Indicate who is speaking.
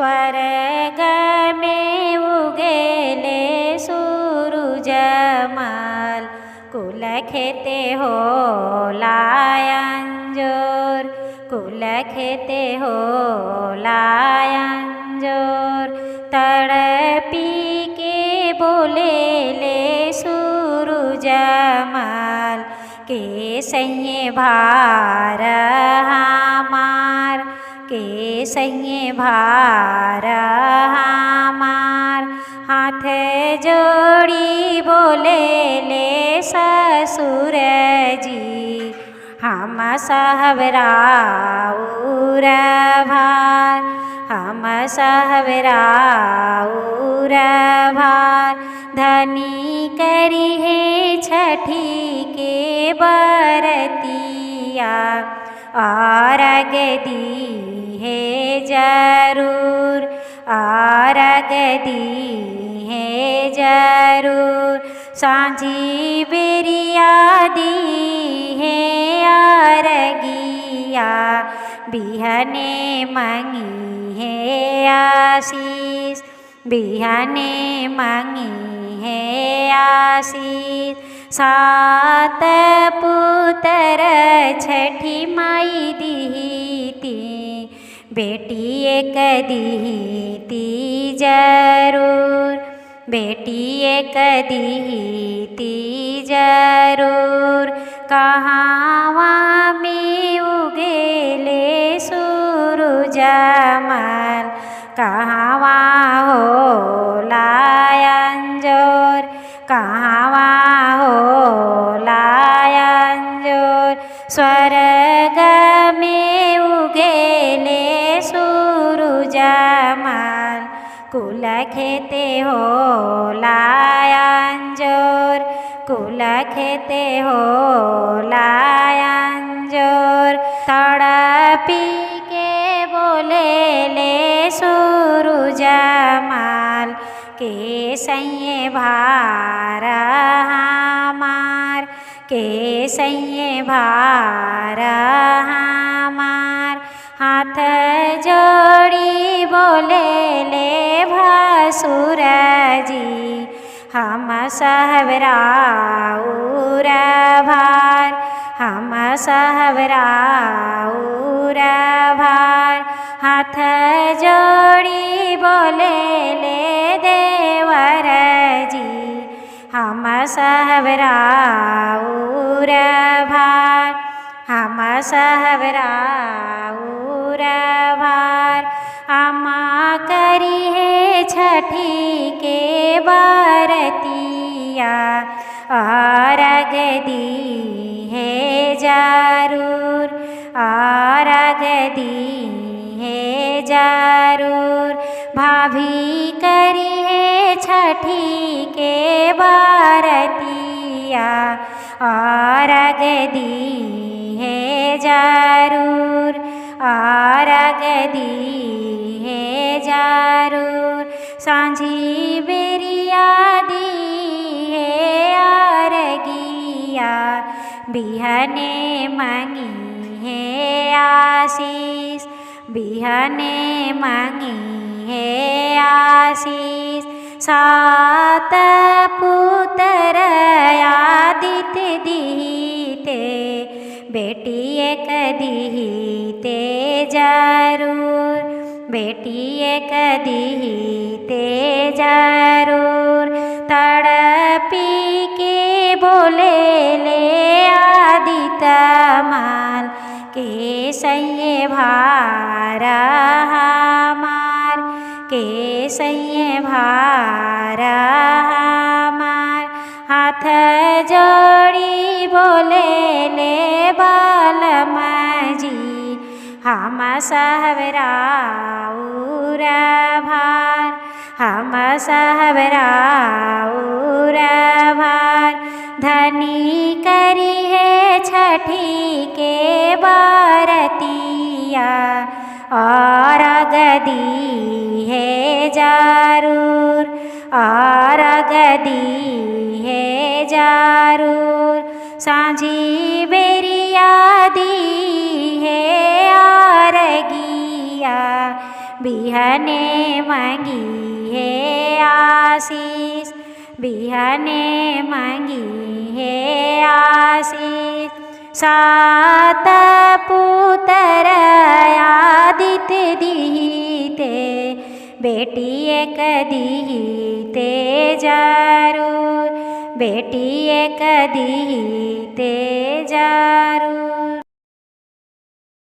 Speaker 1: स्वर्ग में उगेले सूरुजमल, कुल खेते हो लायंजोर, कुल खेते हो लायंजोर। तड़पी के बोलेले सूरुजमल, के सैये भार हमार, के सैये भार हमार। हाथ जोड़ी बोलेले ससुर जी, हम सहबराउर भार, हम सहबराउर भार। धनी करी है छठी के बरतिया, आरग दी है जरूर, आरग दी है जरूर। सांझी बेरिया दी है आरगिया, बिहने मंगी है आशीष, बिहने मंगी है आशीष। सात पुत्र छठी माई दीती, बेटी एक दीती जरूर, बेटी एक दीती जरूर। कहाँवा में उगेले सूरुजमल, कहाँवा हो लायंजोर, कहाँवा हो लायंजोर। स्वर्ग में उगेले सूरुजमल, कुल खेते हो लायंजोर, कुल खेते हो लायंजोर। तड़पी के बोलेले सूरुजमल, के सैये भार हमार, के सैये भार हमार। हाथ जोड़ी बोलेले भसुर जी, हम सहबराउर भार, हम सहबराउर भार। हाथ जोड़ी बोलेले देवर जी, हम सहबराउर भार, हम सहबराउर भार। अम्मा करी है छठी के बरतिया, आरग दी है जरूर, आरग दी है जरूर। भाभी करी है छठी के बरतिया, आरग दी है जरूर, आरग दी है जरूर। सांझी बेरिया दी है आरगिया, बिहने मंगी है आशीष, बिहने मंगी है आशीष। सात पुत्र आदित्य दीते, बेटी एक दीते जरूर, बेटी एक दीते जरूर। तड़पी के बोलेले आदितमल, के सैये भार हमार, के सैये भार हमार। हाथ जोड़ी बोलेले बालम जी, हम सहबराउर भार, हम सहबराउर भार। धनी करी है छठी के बरतिया, आरग दी है जरूर, आरग दी है जरूर। सांझी बेरिया दी है आरगिया, बिहने मांगी है आशीष, बिहने मांगी है आशीष। सात पुत्र आदित्य दीते, बेटी एक दीते जरूर, बेटी एक दीते जरूर।